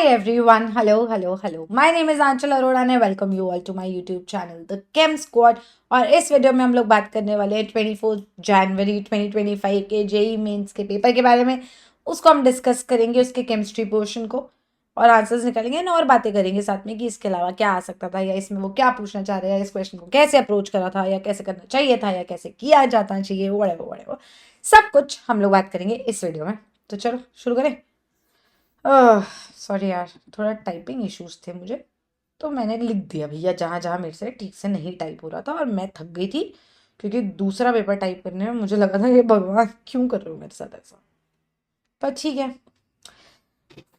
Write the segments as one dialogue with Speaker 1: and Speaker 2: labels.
Speaker 1: Hi everyone, hello. My name is Aanchal Arora and I welcome you all to my YouTube channel, The Chem Squad. और इस video में हम लोग बात करने वाले हैं 24 जनवरी 2025 के जेई मेंस के पेपर के बारे में। उसको हम डिस्कस करेंगे, उसके केमिस्ट्री पोर्शन को, और आंसर्स निकालेंगे और बातें करेंगे साथ में कि इसके अलावा क्या आ सकता था, या इसमें वो क्या पूछना चाह रहे हैं, इस क्वेश्चन को कैसे अप्रोच करा था, या कैसे करना चाहिए था, या कैसे किया जाता चाहिए, whatever सब कुछ हम लोग बात करेंगे इस वीडियो में। तो चलो शुरू करें। सॉरी यार, थोड़ा टाइपिंग इश्यूज थे मुझे, तो मैंने लिख दिया भैया जहाँ जहाँ मेरे से ठीक से नहीं टाइप हो रहा था, और मैं थक गई थी क्योंकि दूसरा पेपर टाइप करने में मुझे लगा था ये भगवान क्यों कर रहे हो मेरे साथ ऐसा। पर ठीक है,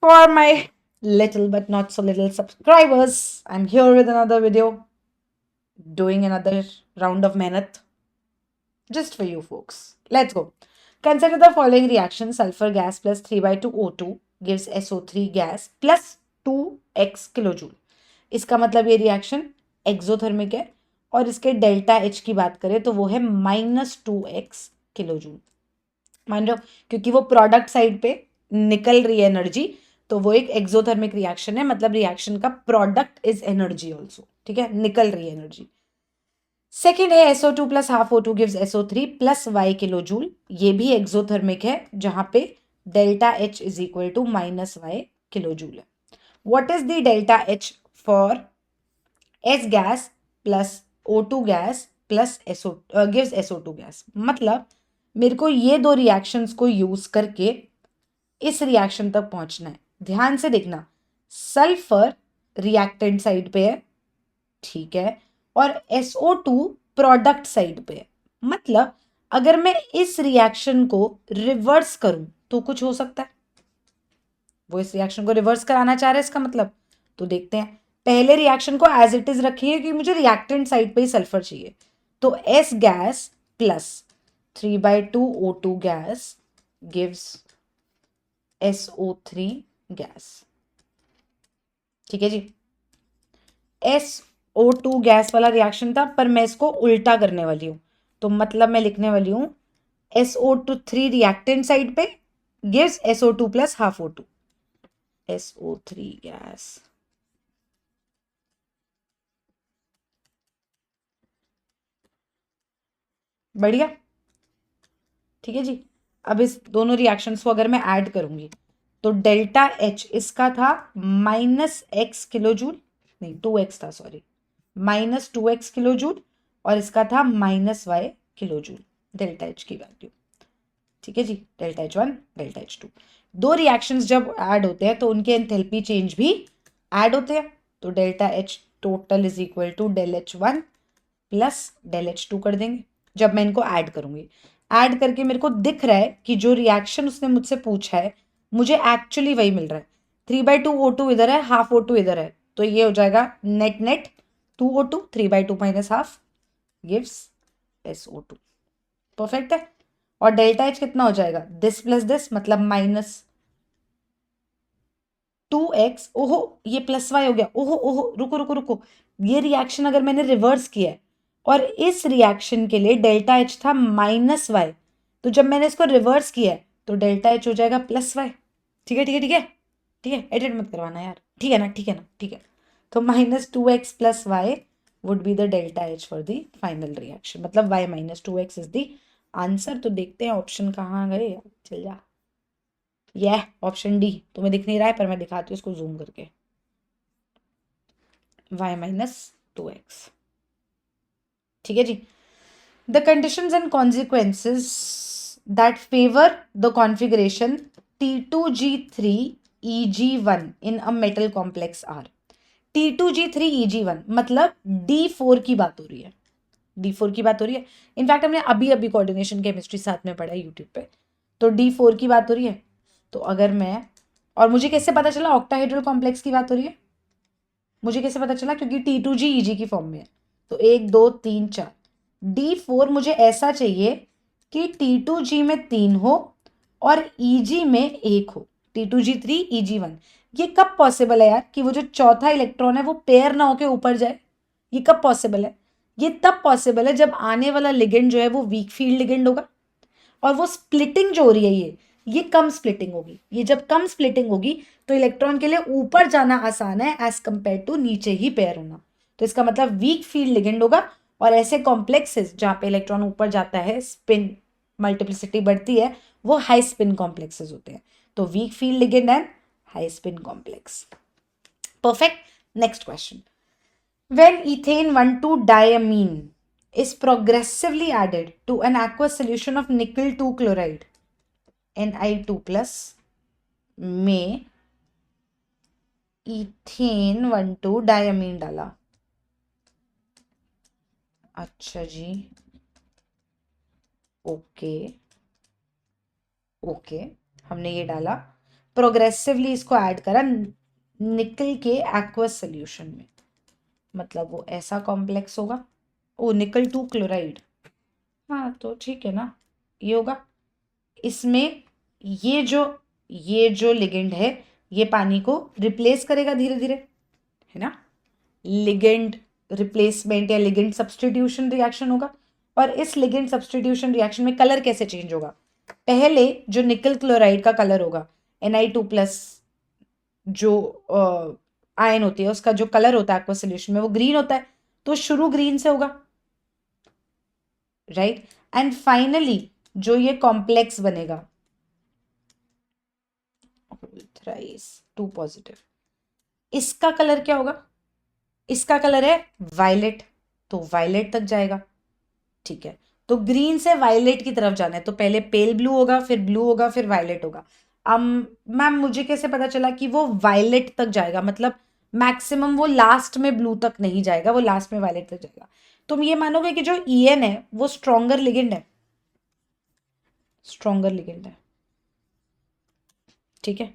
Speaker 1: for my little but not so little subscribers I am here with another video, doing another round of मेहनत just for you folks. Let's go. Consider the following reaction. Sulfur gas plus 3 by 2 O2 gives SO3 gas plus 2x kilojoule. इसका मतलब ये reaction exothermic है, और इसके delta H की बात करें तो वो है -2x किलोजूल। मान लो क्योंकि वो प्रोडक्ट साइड पे निकल रही है एनर्जी, तो वो एक एक्सोथर्मिक रिएक्शन है, मतलब रिएक्शन का प्रोडक्ट इज एनर्जी ऑल्सो। ठीक है, निकल रही है एनर्जी। सेकेंड है SO2 plus half O2 gives SO3 plus y kilojoule. ये भी एक्सोथर्मिक है, जहां पे delta H is equal to -y kilojoule है। What is the delta H for S gas plus O2 gas plus gives SO2 gas. मतलब मेरे को ये दो रिएक्शंस को यूज करके इस रिएक्शन तक पहुंचना है। ध्यान से देखना, सल्फर रिएक्टेंट साइड पे है, ठीक है, और SO2 प्रोडक्ट साइड पे है। मतलब अगर मैं इस रिएक्शन को रिवर्स करूं तो कुछ हो सकता है। वो इस रिएक्शन को रिवर्स कराना चाह रहे हैं, इसका मतलब। तो देखते हैं, पहले रिएक्शन को एज इट इज रखिए कि मुझे रिएक्टेंट साइड पे ही सल्फर चाहिए। तो S gas plus 3/2 O2 gas gives SO3 gas. ठीक है जी, SO2 गैस वाला रिएक्शन था, पर मैं इसको उल्टा करने वाली हूं। तो मतलब मैं लिखने वाली हूं SO3 रिएक्टेंट साइड पे gives SO2 plus half O2। SO3 gas, बढ़िया। ठीक है जी, अब इस दोनों रिएक्शंस को अगर मैं ऐड करूंगी तो डेल्टा H इसका था -x किलोजूल, नहीं 2x था, सॉरी, -2x किलोजूल, और इसका था -y किलोजूल डेल्टा H की वैल्यू। ठीक है जी, डेल्टा H1 डेल्टा H2, दो रिएक्शंस जब ऐड होते हैं तो उनके एंथैल्पी चेंज भी ऐड होते हैं। तो delta H total is equal to del H1 plus del H2 कर देंगे जब मैं इनको ऐड करूंगी। ऐड करके मेरे को दिख रहा है कि जो रिएक्शन उसने मुझसे पूछा है मुझे एक्चुअली वही मिल रहा है। 3/2 O2 इधर है, हाफ O2 इधर है, तो ये हो जाएगा net net 2 O2, 3/2 minus half gives SO2। Perfect है। और डेल्टा H कितना हो जाएगा, दिस प्लस दिस, मतलब -2x। ओहो, ये प्लस y हो गया। ओहो ओहो, रुको रुको रुको, ये रिएक्शन अगर मैंने रिवर्स किया है और इस रिएक्शन के लिए डेल्टा H था -y, तो जब मैंने इसको रिवर्स किया है तो डेल्टा H हो जाएगा +y। ठीक है ठीक है ठीक है ठीक है, एडिट मत करवाना यार, ठीक है ना, ठीक है ना, ठीक है। तो -2x plus y would be the delta H for the final reaction, मतलब y -2x is the answer. तो देखते हैं ऑप्शन कहाँ गए, चल जा। यह ऑप्शन डी तुम्हें दिख नहीं रहा है, पर मैं दिखाती हूँ इसको जूम करके। y -2x। ठीक है जी, the conditions and consequences that favour the configuration T2G3 EG1 in a metal complex are. T2G3 EG1 मतलब D4 की बात हो रही है, D4 की बात हो रही है। इनफैक्ट हमने अभी अभी कोऑर्डिनेशन केमिस्ट्री साथ में पढ़ा है यूट्यूब पे, तो D4 की बात हो रही है। तो अगर मैं, और मुझे कैसे पता चला ऑक्टाहेड्रल कॉम्प्लेक्स की बात हो रही है, मुझे कैसे पता चला, क्योंकि T2G EG की फॉर्म में है। तो 1 2 3 4, D4 मुझे ऐसा चाहिए कि T2G में 3 हो और EG में 1 हो। T2G3 EG1, ये कब पॉसिबल है यार कि वो जो चौथा इलेक्ट्रॉन है वो पेयर ना होके ऊपर जाए? ये कब पॉसिबल है? ये तब पॉसिबल है जब आने वाला लिगेंड जो है वो वीक फील्ड लिगेंड होगा, और वो स्प्लिटिंग जो हो रही है, ये ये कम स्प्लिटिंग होगी। ये जब कम स्प्लिटिंग होगी तो इलेक्ट्रॉन के लिए ऊपर जाना आसान है एज कंपेयर टू नीचे ही पेयर होना। तो इसका मतलब वीक फील्ड लिगेंड होगा। और ऐसे कॉम्प्लेक्सेस जहां पे इलेक्ट्रॉन ऊपर जाता है, स्पिन मल्टीप्लिसिटी बढ़ती है, वो हाई स्पिन कॉम्प्लेक्सेस होते हैं। तो weak field ligand and high spin complex. Perfect. Next question. When ethane 1,2-diamine is progressively added to an aqueous solution of nickel 2 chloride, Ni2 plus, में इथेन 1,2-डायमीन डाला। अच्छा जी, okay okay, हमने ये डाला, progressively इसको ऐड करा निकल के एक्वस सोल्यूशन में, मतलब वो ऐसा कॉम्प्लेक्स होगा। ओ निकल 2 क्लोराइड, हाँ तो ठीक है ना, ये होगा। इसमें ये जो लिगेंड है ये पानी को रिप्लेस करेगा धीरे धीरे, है ना। लिगेंड रिप्लेसमेंट या लिगेंड सब्स्टिट्यूशन रिएक्शन होगा। और इस लिगेंड सब्स्टिट्यूशन रिएक्शन में कलर कैसे चेंज होगा? पहले जो निकल क्लोराइड का कलर होगा Ni2 प्लस जो आयन होती है उसका जो कलर होता है एक्वा सोल्यूशन में वो ग्रीन होता है, तो शुरू ग्रीन से होगा, राइट। एंड फाइनली जो ये कॉम्प्लेक्स बनेगा थ्राइस 2 पॉजिटिव, इसका कलर क्या होगा? इसका कलर है वायलेट, तो वायलेट तक जाएगा, ठीक है। तो ग्रीन से वायलेट की तरफ जाना है, तो पहले पेल ब्लू होगा, फिर ब्लू होगा, फिर वायलेट होगा। अब मैम मुझे कैसे पता चला कि वो वायलेट तक जाएगा? मतलब मैक्सिमम वो लास्ट में ब्लू तक नहीं जाएगा, वो लास्ट में वायलेट तक जाएगा। तुम ये मानोगे कि जो ईएन है वो स्ट्रॉन्गर लिगेंड है, स्ट्रॉन्गर लिगेंड है, ठीक है,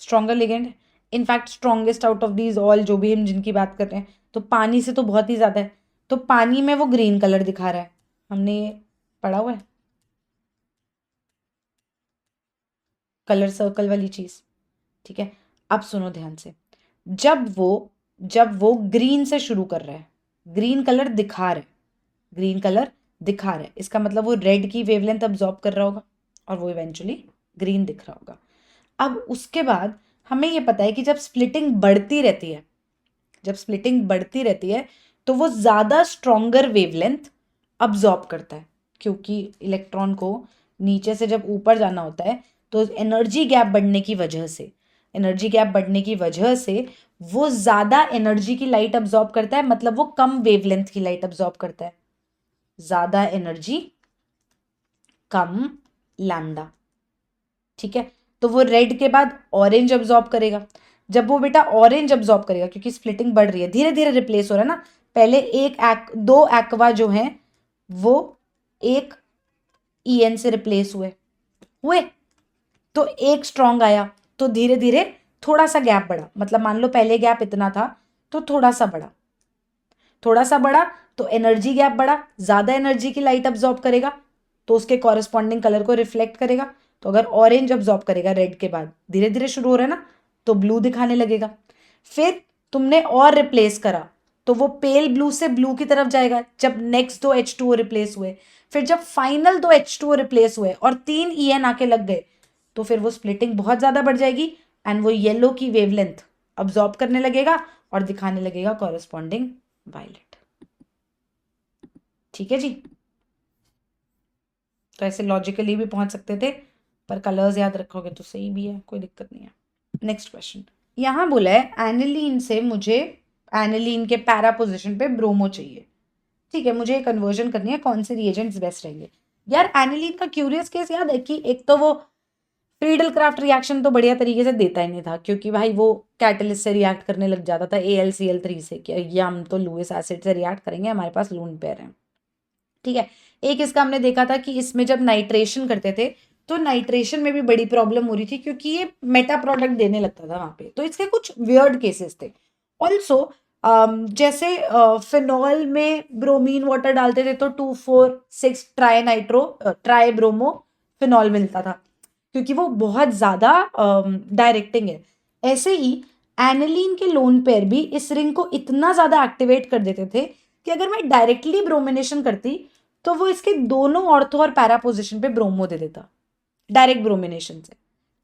Speaker 1: स्ट्रॉन्गर लिगेंड है। In fact strongest out of these all जो भी हम जिनकी बात कर रहे हैं, तो पानी से तो बहुत ही ज्यादा है, तो पानी में वो ग्रीन कलर दिखा रहा है, हमने ये पढ़ा हुआ है कलर सर्कल वाली चीज, ठीक है। अब सुनो ध्यान से, जब वो ग्रीन से शुरू कर रहा है, ग्रीन कलर दिखा रहा है, ग्रीन कलर दिखा रहा है, इसका मतलब वो रेड की वेवलेंथ अब्सॉर्ब कर रहा होगा और वो इवेंचुअली ग्रीन दिख रहा होगा। अब उसके बाद हमें ये पता है कि जब स्प्लिटिंग बढ़ती रहती है, जब स्प्लिटिंग बढ़ती रहती है तो वो ज़्यादा स्ट्रॉन्गर वेवलेंथ अब्जॉर्ब करता है, क्योंकि इलेक्ट्रॉन को नीचे से जब ऊपर जाना होता है तो एनर्जी गैप बढ़ने की वजह से, एनर्जी गैप बढ़ने की वजह से वो ज़्यादा एनर्जी की लाइट अब्जॉर्ब करता है, मतलब वो कम वेवलेंथ की लाइट अब्जॉर्ब करता है। ज़्यादा एनर्जी कम लैम्डा, ठीक है। तो वो रेड के बाद ऑरेंज अब्जॉर्ब करेगा। जब वो बेटा ऑरेंज अब्जॉर्ब करेगा, क्योंकि स्प्लिटिंग बढ़ रही है, धीरे धीरे रिप्लेस हो रहा है ना, पहले दो एक्वा जो हैं वो एक ईएन से रिप्लेस हुए हुए तो एक स्ट्रॉन्ग आया, तो धीरे धीरे थोड़ा सा गैप बढ़ा, मतलब मान लो पहले गैप इतना था तो थोड़ा सा बढ़ा, थोड़ा सा बढ़ा तो एनर्जी गैप बढ़ा, ज्यादा एनर्जी की लाइट अब्जॉर्ब करेगा तो उसके कॉरेस्पॉन्डिंग कलर को रिफ्लेक्ट करेगा। तो अगर ऑरेंज अब्जॉर्ब करेगा रेड के बाद, धीरे धीरे शुरू हो रहा है ना, तो ब्लू दिखाने लगेगा। फिर तुमने और रिप्लेस करा तो वो पेल ब्लू से ब्लू की तरफ जाएगा जब नेक्स्ट दो H2O रिप्लेस हुए। फिर जब फाइनल दो H2O रिप्लेस हुए और 3 EN आके लग गए तो फिर वो स्प्लिटिंग बहुत ज्यादा बढ़ जाएगी एंड वो येलो की वेवलेंथ अब्जॉर्ब करने लगेगा और दिखाने लगेगा कॉरेस्पॉन्डिंग वायलेट, ठीक है जी। तो ऐसे लॉजिकली भी पहुंच सकते थे, पर कलर्स याद रखोगे तो सही भी है, कोई दिक्कत नहीं है। नेक्स्ट क्वेश्चन, यहां बोला है एनिलीन से मुझे एनिलीन के पैरा पोजिशन पे ब्रोमो चाहिए, ठीक है, मुझे कन्वर्जन करनी है, कौन से रिएजेंट्स बेस्ट रहेंगे। यार एनिलीन का क्यूरियस केस याद है कि एक तो वो फ्रीडल क्राफ्ट रिएक्शन तो बढ़िया तरीके से देता ही नहीं था, क्योंकि भाई वो कैटलिस्ट से रिएक्ट करने लग जाता था AlCl3 से, कि ये हम तो लुइस एसिड से रिएक्ट करेंगे, हमारे पास लून पेयर है, ठीक है। एक इसका हमने देखा था कि इसमें जब नाइट्रेशन करते थे तो नाइट्रेशन में भी बड़ी प्रॉब्लम हो रही थी, क्योंकि ये मेटा प्रोडक्ट देने लगता था वहां पे, तो इसके कुछ वियर्ड केसेस थे। ऑल्सो जैसे फिनॉल में ब्रोमीन वाटर डालते थे तो 2,4,6 tri nitro try bromo phenol मिलता था, क्योंकि वो बहुत ज्यादा डायरेक्टिंग है। ऐसे ही एनिलीन के लोन पेयर भी इस रिंग को इतना ज्यादा एक्टिवेट कर देते थे कि अगर मैं डायरेक्टली ब्रोमिनेशन करती तो वो इसके दोनों ऑर्थो और पैरा पोजिशन पे ब्रोमो दे देता, डायरेक्ट ब्रोमिनेशन से,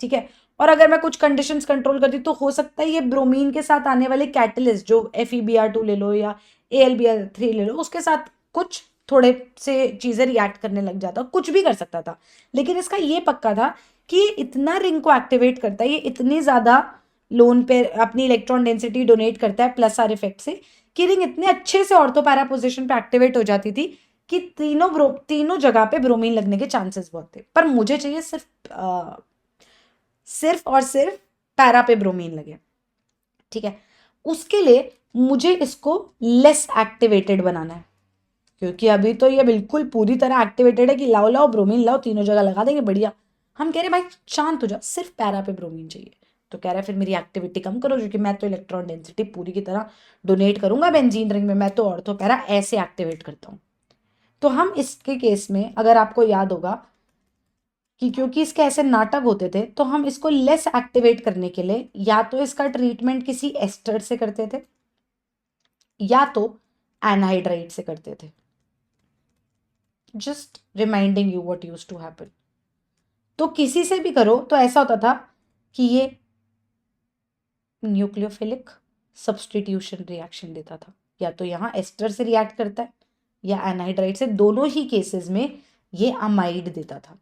Speaker 1: ठीक है। और अगर मैं कुछ कंडीशंस कंट्रोल करती तो हो सकता है ये ब्रोमीन के साथ आने वाले कैटलिस्ट जो FeBr2 ले लो या AlBr3 ले लो, उसके साथ कुछ थोड़े से चीजें रिएक्ट करने लग जाता, कुछ भी कर सकता था। लेकिन इसका ये पक्का था कि ये इतना रिंग को एक्टिवेट करता है, ये इतनी ज्यादा लोन पे अपनी इलेक्ट्रॉन डेंसिटी डोनेट करता है प्लस आर इफेक्ट से, कि रिंग इतने अच्छे से ऑर्थो पैरा पोजिशन पे एक्टिवेट हो जाती थी कि तीनों जगह पे ब्रोमीन लगने के चांसेस बहुत थे। पर मुझे चाहिए सिर्फ और सिर्फ पैरा पे ब्रोमीन लगे, ठीक है। उसके लिए मुझे इसको लेस एक्टिवेटेड बनाना है, क्योंकि अभी तो ये बिल्कुल पूरी तरह एक्टिवेटेड है कि लाओ लाओ ब्रोमीन लाओ, तीनों जगह लगा देंगे, बढ़िया। हम कह रहे भाई शांत हो जा, सिर्फ पैरा पे ब्रोमीन चाहिए। तो कह रहा है फिर मेरी एक्टिविटी कम करो, क्योंकि मैं तो इलेक्ट्रॉन डेंसिटी पूरी की तरह डोनेट करूंगा बेंजीन रिंग में, मैं तो ऑर्थो पैरा ऐसे एक्टिवेट करता हूँ। तो हम इसके केस में अगर आपको याद होगा कि क्योंकि इसके ऐसे नाटक होते थे, तो हम इसको लेस एक्टिवेट करने के लिए या तो इसका ट्रीटमेंट किसी एस्टर से करते थे या तो एनहाइड्राइड से करते थे। Just reminding you what used to happen. तो किसी से भी करो तो ऐसा होता था कि ये न्यूक्लियोफिलिक सब्सटीट्यूशन रिएक्शन देता था, या तो यहाँ एस्टर से रिएक्ट करता है या एनहाइड्राइड से, दोनों ही केसेस में ये अमाइड देता था।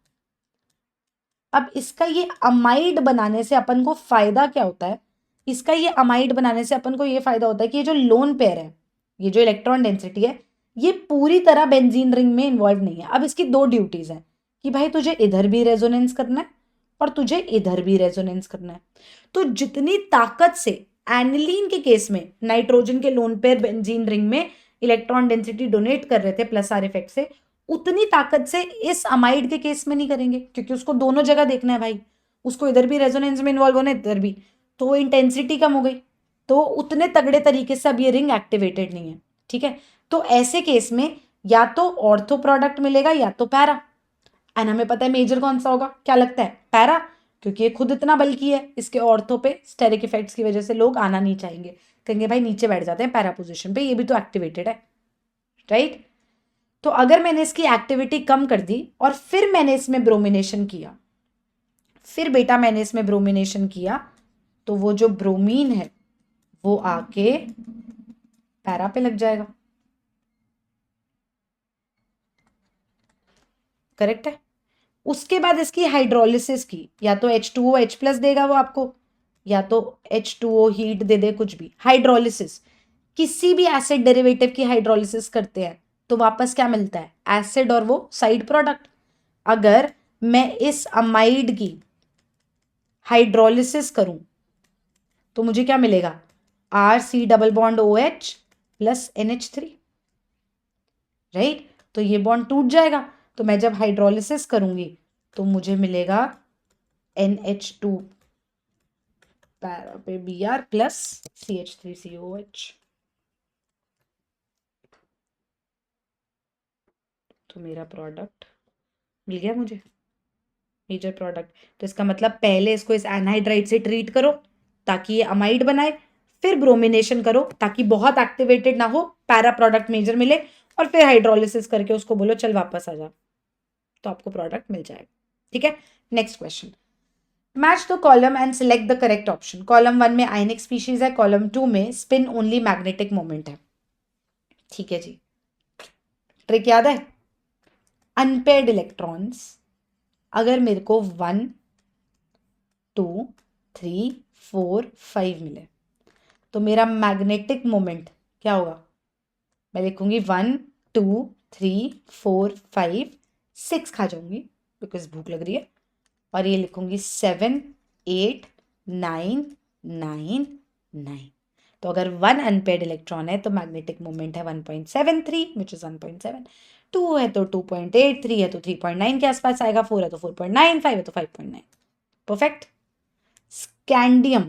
Speaker 1: अब इसका ये अमाइड बनाने से अपन को फायदा क्या होता है? इसका ये अमाइड बनाने से अपन को ये फायदा होता है कि ये जो लोन पेयर है, ये जो इलेक्ट्रॉन डेंसिटी है, ये पूरी तरह बेंजीन रिंग में इन्वॉल्व नहीं है। अब इसकी दो ड्यूटीज हैं कि भाई तुझे इधर भी रेजोनेंस करना है और तुझे इधर भी रेजोनेंस करना है। तो जितनी ताकत से एनिलीन के केस में नाइट्रोजन के लोन पेयर बेंजीन रिंग में इलेक्ट्रॉन डेंसिटी डोनेट कर रहे थे प्लस आर इफेक्ट से, उतनी ताकत से इस अमाइड के केस में नहीं करेंगे, क्योंकि उसको दोनों जगह देखना है भाई, उसको इधर भी रेजोनेंस में इन्वॉल्व होना है इधर भी, तो वो इंटेंसिटी कम हो गई, तो उतने तगड़े तरीके से अब ये रिंग एक्टिवेटेड नहीं है, ठीक है। तो ऐसे केस में या तो ऑर्थो प्रोडक्ट मिलेगा या तो पैरा। एंड हमें पता है मेजर कौन सा होगा, क्या लगता है? पैरा, क्योंकि ये खुद इतना बल्कि है, इसके ऑर्थो पे स्टेरिक इफेक्ट्स की वजह से लोग आना नहीं चाहेंगे, कहेंगे भाई नीचे बैठ जाते हैं पैरा पोजिशन पे, ये भी तो एक्टिवेटेड है, राइट। तो अगर मैंने इसकी एक्टिविटी कम कर दी और फिर मैंने इसमें ब्रोमिनेशन किया, फिर बेटा मैंने इसमें ब्रोमिनेशन किया, तो वो जो ब्रोमीन है वो आके पैरा पे लग जाएगा, करेक्ट है। उसके बाद इसकी हाइड्रोलिसिस की, या तो H2O H+ देगा वो आपको, या तो H2O हीट दे दे, कुछ भी। हाइड्रोलिसिस, किसी भी एसिड डेरिवेटिव की हाइड्रोलिसिस करते हैं तो वापस क्या मिलता है? एसिड और वो साइड प्रोडक्ट। अगर मैं इस अमाइड की हाइड्रोलिसिस करूं तो मुझे क्या मिलेगा? RC double bond OH plus NH3, right. तो ये बॉन्ड टूट जाएगा, तो मैं जब हाइड्रोलिसिस करूंगी तो मुझे मिलेगा NH2 पैरा पे Br प्लस CH3COH। तो मेरा प्रोडक्ट मिल गया मुझे, मेजर प्रोडक्ट। तो इसका मतलब पहले इसको इस एनहाइड्राइड से ट्रीट करो ताकि ये अमाइड बनाए, फिर ब्रोमिनेशन करो ताकि बहुत एक्टिवेटेड ना हो, पैरा प्रोडक्ट मेजर मिले, और फिर हाइड्रोलिसिस करके उसको बोलो चल वापस आ जा, तो आपको प्रोडक्ट मिल जाएगा, ठीक है। Next question, match the column and select the correct option. Column 1 में आयनिक स्पीशीज है, कॉलम 2 में स्पिन ओनली मैग्नेटिक मोमेंट है, ठीक है जी। ट्रिक याद है? अनपेयर्ड इलेक्ट्रॉन्स अगर मेरे को 1 2 3 4 5 मिले तो मेरा मैग्नेटिक मोमेंट क्या होगा? मैं लिखूंगी 1 2 3 4 5 6 खा जाऊंगी बिकॉज भूख लग रही है, और ये लिखूंगी 7 8 9 9 9। तो अगर 1 अनपेयर्ड इलेक्ट्रॉन है तो मैग्नेटिक मोमेंट है 1.73 विच इज 1.7, 2 है तो 2.8, 3 है तो 3.9 के आसपास आएगा, 4 है तो 4.9, 5 है तो 5.9। परफेक्ट। स्कैंडियम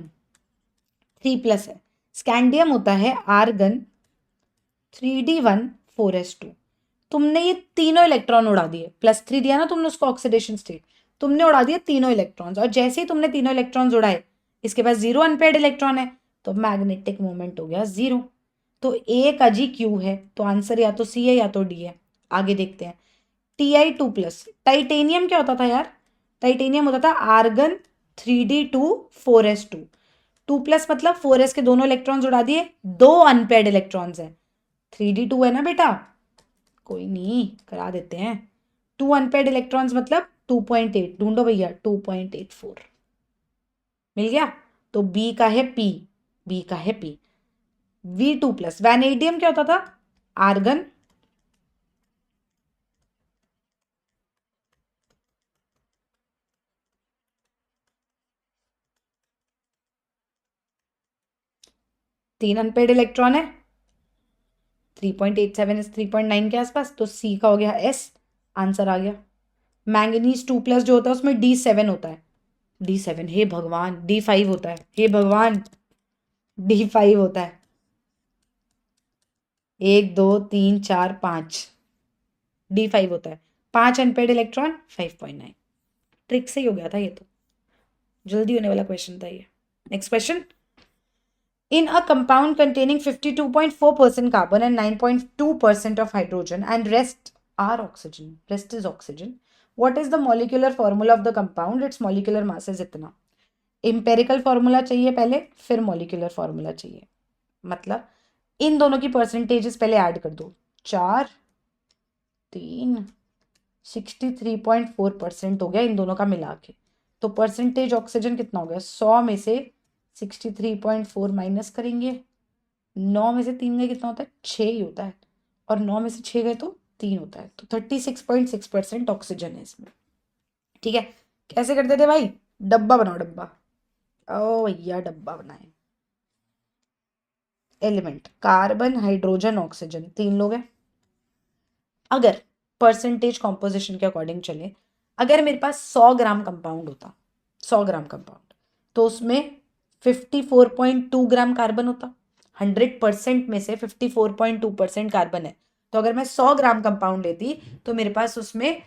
Speaker 1: 3+ है, स्कैंडियम होता है आर्गन 3d1 4s2। तुमने ये तीनों इलेक्ट्रॉन उड़ा दिए, +3 दिया ना तुमने उसको ऑक्सीडेशन स्टेट, तुमने उड़ा दिए तीनों इलेक्ट्रॉन्स, और जैसे ही तुमने तीनों इलेक्ट्रॉन्स उड़ाए इसके पास 0 अनपेयर्ड इलेक्ट्रॉन है, तो मैग्नेटिक मोमेंट हो गया 0। तो ए का जी क्यू है, तो आंसर या तो सी है या तो डी है। आगे देखते हैं, Ti2+। टाइटेनियम क्या होता था यार? टाइटेनियम होता था आर्गन 3d2 4s2। 2+ मतलब 4s के दोनों इलेक्ट्रॉन्स उड़ा दिए, 2 अनपेयर्ड इलेक्ट्रॉन्स है। 3d2 है ना बेटा, कोई नहीं करा देते हैं। 2 अनपेयर्ड इलेक्ट्रॉन्स मतलब 2.8, ढूंढो भैया 2.84 मिल गया। तो बी का है पी, बी का है पी। V2+, वैनेडियम क्या होता था, आर्गन 3 अनपेयर्ड इलेक्ट्रॉन है, 3.87 इस 3.9 के आसपास, तो सी का हो गया एस, आंसर आ गया। मैंगनीज 2+ जो होता है उसमें D7 होता है, D7, हे भगवान, D5 होता है, हे भगवान, D5 होता है। 1 2 3 4 5, D5 होता है। 5 अनपेयर्ड इलेक्ट्रॉन 5.9, ट्रिक से ही हो गया था ये तो, जल्दी होने वाला क्वेश्चन था ये। Next question, in a compound containing 52.4% carbon and 9.2% of hydrogen and rest are oxygen, rest is oxygen, what is the molecular formula of the compound, its molecular mass is इतना। empirical formula चाहिए पहले, फिर molecular formula चाहिए। मतलब इन दोनों की percentages पहले add कर दो, 4 3 63.4% हो गया इन दोनों का मिला के। तो परसेंटेज ऑक्सीजन कितना हो गया, 100 में से 63.4 माइनस करेंगे, 9 में से 3 गए कितना होता है, 6 ही होता है, और 9 में से 6 गए तो 3 होता है, तो 36.6% ऑक्सीजन है इसमें। ठीक है, कैसे करते थे भाई, डब्बा बनाओ डब्बा, ओ भैया डब्बा बनाए। एलिमेंट कार्बन हाइड्रोजन ऑक्सीजन, 3 लोग हैं। अगर परसेंटेज कॉम्पोजिशन के अकॉर्डिंग चले, अगर मेरे पास 100 ग्राम कंपाउंड होता, 100 ग्राम कंपाउंड, तो उसमें 54.2 ग्राम कार्बन होता। 100% में से 54.2% कार्बन है, तो अगर मैं 100 ग्राम कंपाउंड लेती तो मेरे पास उसमें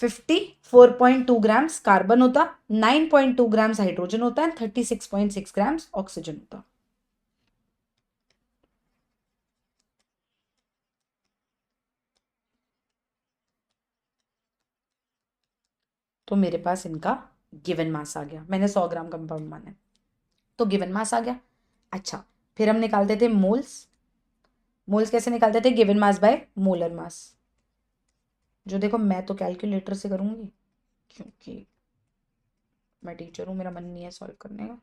Speaker 1: 54.2 ग्राम्स कार्बन होता, 9.2 ग्राम्स हाइड्रोजन होता है, 36.6 ग्राम्स ऑक्सीजन होता। तो मेरे पास इनका गिवन मास आ गया, मैंने 100 ग्राम कंपाउंड माना है तो गिवन मास आ गया। अच्छा, फिर हम निकालते थे मोल्स। मोल्स कैसे निकालते थे, given mass by molar mass. जो देखो मैं तो कैलकुलेटर से करूंगी क्योंकि मैं टीचर हूँ, मेरा मन नहीं है सॉल्व करने का।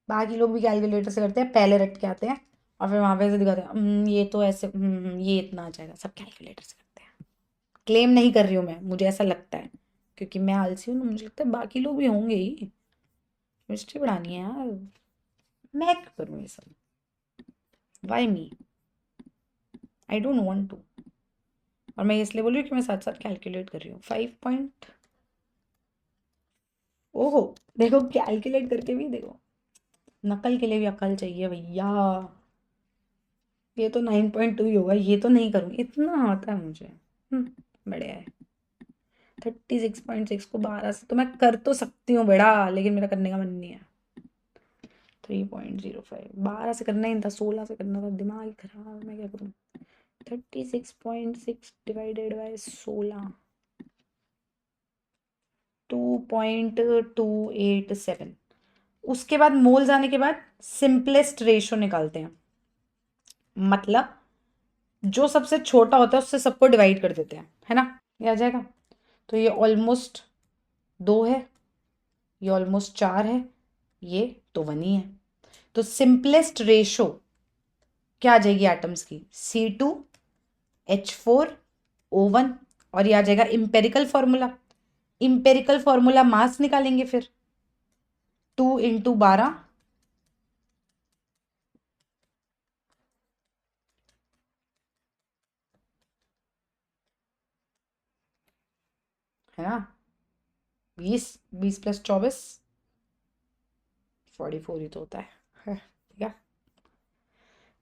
Speaker 1: बाकी लोग भी कैलकुलेटर से करते हैं, पहले रट के आते हैं और फिर वहां पे से दिखाते हैं, ये तो ऐसे, ये इतना आ जाएगा, सब कैलकुलेटर से करते हैं। क्लेम नहीं कर रही हूँ मैं, मुझे ऐसा लगता है क्योंकि मैं आलसी हूँ ना, मुझे लगता है बाकी लोग भी होंगे ही, केमिस्ट्री पढ़ानी है यार, मैं क्यों करूँ ये सब, why me, I don't want to. और मैं इसलिए बोल रही हूँ कि मैं साथ साथ कैलकुलेट कर रही हूँ। 5 पॉइंट, ओहो, देखो कैलकुलेट करके भी देखो, नकल के लिए भी अकल चाहिए भैया। ये तो 9.2 ही होगा, ये तो नहीं करूँगी, इतना आता है मुझे। बढ़िया है। 36.6 को 12 से तो मैं कर तो सकती हूँ बेटा, लेकिन मेरा करने का मन नहीं है। 3.05, 12 से करना ही था, 16 से करना था, दिमाग ही खराब, मैं क्या करूँ। 36.6 डिवाइडेड बाय 16, 2.287। उसके बाद मोल्स आने के बाद सिंपलेस्ट रेशो निकालते हैं, मतलब जो सबसे छोटा होता है उससे सबको डिवाइड कर देते हैं, है ना, ये आ जाएगा। तो ये ऑलमोस्ट 2 है, ये ऑलमोस्ट 4 है, ये तो 1 ही है। तो सिंपलेस्ट रेशो क्या आ जाएगी एटम्स की, C2H4O1, और ये आ जाएगा empirical formula. Empirical formula mass निकालेंगे फिर, 2 × 12, है ना, 20, 20 + 24, 44 ही तो होता है, ठीक है।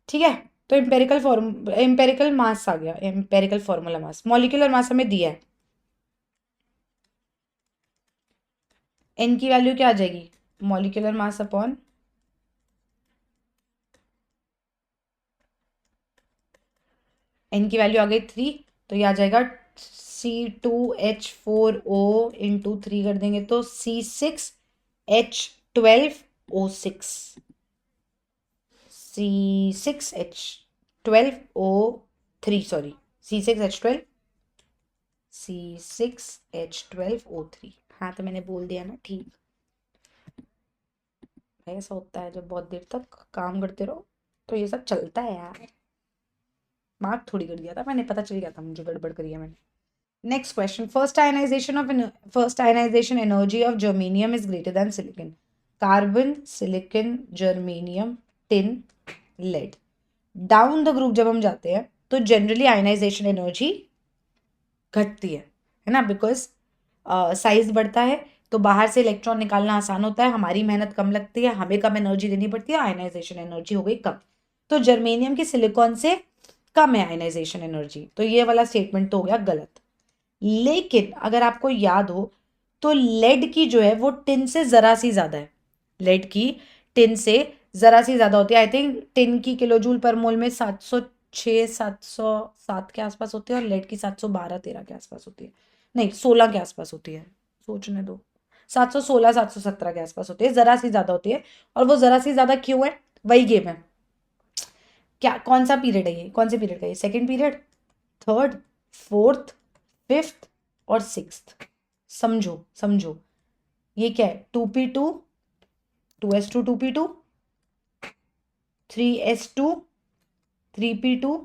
Speaker 1: ठीक है, तो इंपेरिकल मास आ गया, empirical formula mass, molecular mass हमें दिया है। एन की वैल्यू क्या आ जाएगी, मॉलिक्यूलर मास अपॉन एन की वैल्यू आ गई 3, तो ये आ जाएगा C2H4O इंटू 3 कर देंगे तो C6H12O6, C6H12O3, सॉरी C6H12O3। हाँ तो मैंने बोल दिया ना, ठीक। ऐसा होता है जब बहुत देर तक काम करते रहो तो ये सब चलता है यार। मार्क थोड़ी कर दिया था मैंने, पता चल गया था मुझे गड़बड़ करी है मैंने। Next question, first ionization energy of germanium is greater than silicon. Carbon, silicon, germanium, tin, lead. Down the group जब हम जाते हैं तो जनरली आयनाइजेशन एनर्जी घटती है ना, बिकॉज साइज बढ़ता है तो बाहर से इलेक्ट्रॉन निकालना आसान होता है, हमारी मेहनत कम लगती है, हमें कम एनर्जी देनी पड़ती है, आयनाइजेशन एनर्जी हो गई कम। तो जर्मेनियम की सिलिकॉन से कम है आयनाइजेशन एनर्जी, तो ये वाला स्टेटमेंट तो हो गया गलत। लेकिन अगर आपको याद हो तो लेड की जो है वो टिन से जरा सी ज्यादा है, लेड की टिन से जरा सी ज्यादा होती है। आई थिंक टिन की किलोजूल पर मोल में 706 707 के आसपास होती है और लेड की 712-13 के आसपास होती है, नहीं 16 के आसपास होती है, सोचने दो, 716 717 के आसपास होती है, जरा सी ज्यादा होती है। और वो जरा सी ज्यादा क्यों है, वही गेम है। क्या, कौन सा पीरियड है ये, कौन से पीरियड का ये, second period, third, fourth, fifth और सिक्स्थ। समझो समझो, ये क्या है, 2p2, 2s2 2p2, 3s2 3p2,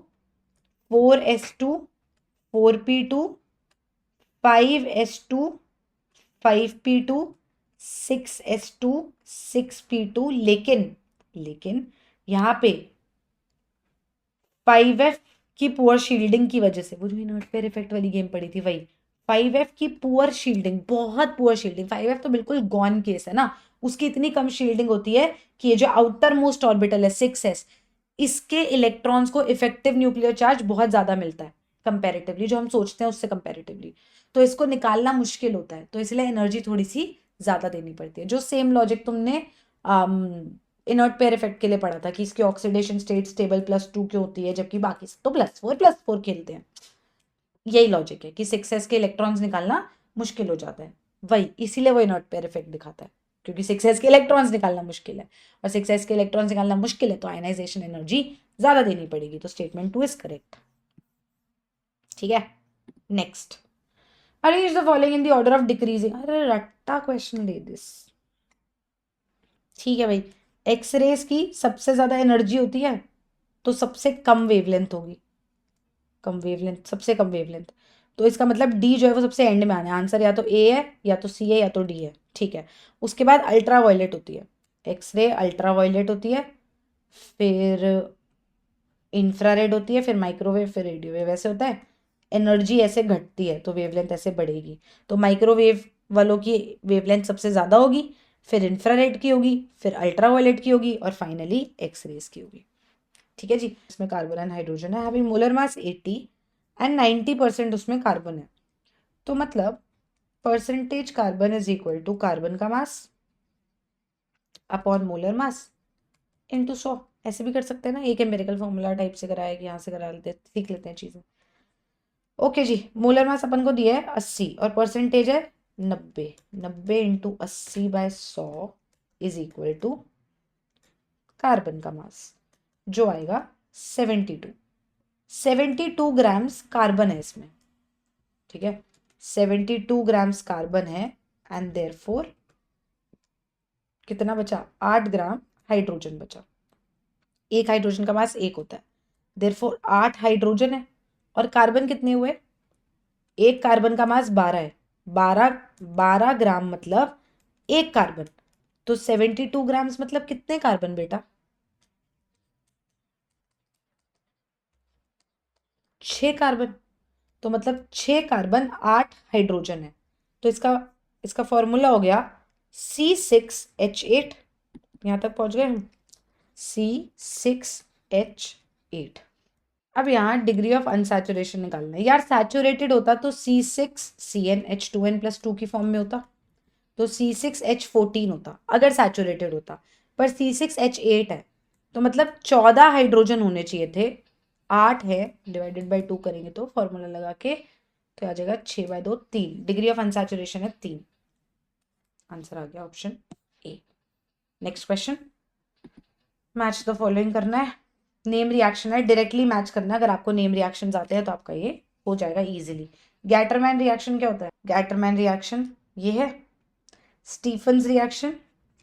Speaker 1: 4s2 4p2, 5s2 5p2, 6s2 6p2। लेकिन यहाँ पे 5f की पुअर शील्डिंग की वजह से, वो जो इनर्ट पेयर इफेक्ट वाली गेम पड़ी थी वही, 5f की पुअर शील्डिंग, बहुत पुअर शील्डिंग, 5f तो बिल्कुल गॉन केस है ना, उसकी इतनी कम शील्डिंग होती है कि ये जो आउटर मोस्ट ऑर्बिटल है 6s, इसके इलेक्ट्रॉन्स को इफेक्टिव न्यूक्लियर चार्ज बहुत ज्यादा मिलता है कंपैरेटिवली, जो हम सोचते हैं उससे कंपैरेटिवली, तो इसको निकालना मुश्किल होता है, तो इसलिए एनर्जी थोड़ी सी ज्यादा देनी पड़ती है। जो सेम लॉजिक तुमने इनर्ट पेयर इफेक्ट के लिए पढ़ा था कि इसकी ऑक्सीडेशन स्टेट स्टेबल +2 की होती है जबकि बाकी तो +4 खेलते हैं, यही लॉजिक है कि 6s के इलेक्ट्रॉन्स निकालना मुश्किल हो जाता है, वही इसीलिए वो इनर्ट पेयर इफेक्ट दिखाता है, क्योंकि 6s के इलेक्ट्रॉन्स निकालना मुश्किल है, और 6s के इलेक्ट्रॉन्स निकालना मुश्किल है तो आयनाइजेशन एनर्जी ज्यादा देनी पड़ेगी, तो स्टेटमेंट 2 इज करेक्ट। ठीक है, next, arrange the following in the order of decreasing. अरे रट्टा क्वेश्चन दे दिस। ठीक है भाई, एक्सरेज की सबसे ज्यादा एनर्जी होती है तो सबसे कम वेवलेंथ होगी, कम वेवलेंथ, सबसे कम वेवलेंथ, तो इसका मतलब डी जो है वो सबसे एंड में आना है, आंसर या तो ए है या तो सी है या तो डी है। ठीक है, उसके बाद अल्ट्रा वायलेट होती है, एक्सरे अल्ट्रा वायलेट होती है, फिर इंफ्रारेड होती है, फिर माइक्रोवेव, फिर रेडियोवेव, ऐसे होता है। एनर्जी ऐसे घटती है तो वेवलेंथ ऐसे बढ़ेगी, तो माइक्रोवेव वालों की वेवलेंथ सबसे ज़्यादा होगी, फिर इंफ्रारेड की होगी, फिर अल्ट्रा वायलेट की होगी और फाइनली एक्सरेज की होगी। ठीक है जी, इसमें कार्बन एंड हाइड्रोजन है, हैविंग मोलर मास 80 एंड 90% उसमें कार्बन है, तो मतलब percentage carbon is equal to carbon का mass upon molar mass into 100। ऐसे भी कर सकते हैं ना, एक एम्पिरिकल फॉर्मूला टाइप से कराया कि यहाँ से करा लेते, सीख लेते हैं चीज़ें। ओके जी, मोलर मास अपन को दिया है 80 और परसेंटेज है 90, 90 into 80/100 is equal to carbon का मास जो आएगा 72, 72 ग्राम्स कार्बन है इसमें। ठीक है, 72 ग्राम्स कार्बन है एंड देयरफॉर कितना बचा, 8 ग्राम हाइड्रोजन बचा, एक हाइड्रोजन का मास 1 होता है, देयरफॉर 8 हाइड्रोजन है और कार्बन कितने हुए, एक कार्बन का मास 12 है, 12 ग्राम मतलब एक कार्बन, तो 72 ग्राम्स मतलब कितने कार्बन बेटा, 6 कार्बन, तो मतलब 6 कार्बन 8 हाइड्रोजन है, तो इसका इसका फॉर्मूला हो गया C6H8। यहां तक पहुंच गए हम, C6H8। अब यहाँ डिग्री ऑफ अनसैचुरेशन निकालना है यार, सैचुरेटेड होता तो C6CnH2n+2 की फॉर्म में होता, तो C6H14 होता अगर सैचुरेटेड होता, पर C6H8 है तो मतलब 14 हाइड्रोजन होने चाहिए थे, 8 है, डिवाइडेड बाई 2 करेंगे तो फॉर्मूला लगा के तो आ जाएगा 6/2 3। डिग्री ऑफ अनसैचुरेशन है 3। आंसर आ गया option A. Next question, match the following करना है। नेम रिएक्शन है, डायरेक्टली मैच करना है। अगर आपको नेम रिएक्शन आते हैं तो आपका ये हो जाएगा इजीली। गैटरमैन रिएक्शन क्या होता है? गैटरमैन रिएक्शन ये है। स्टीफन्स रिएक्शन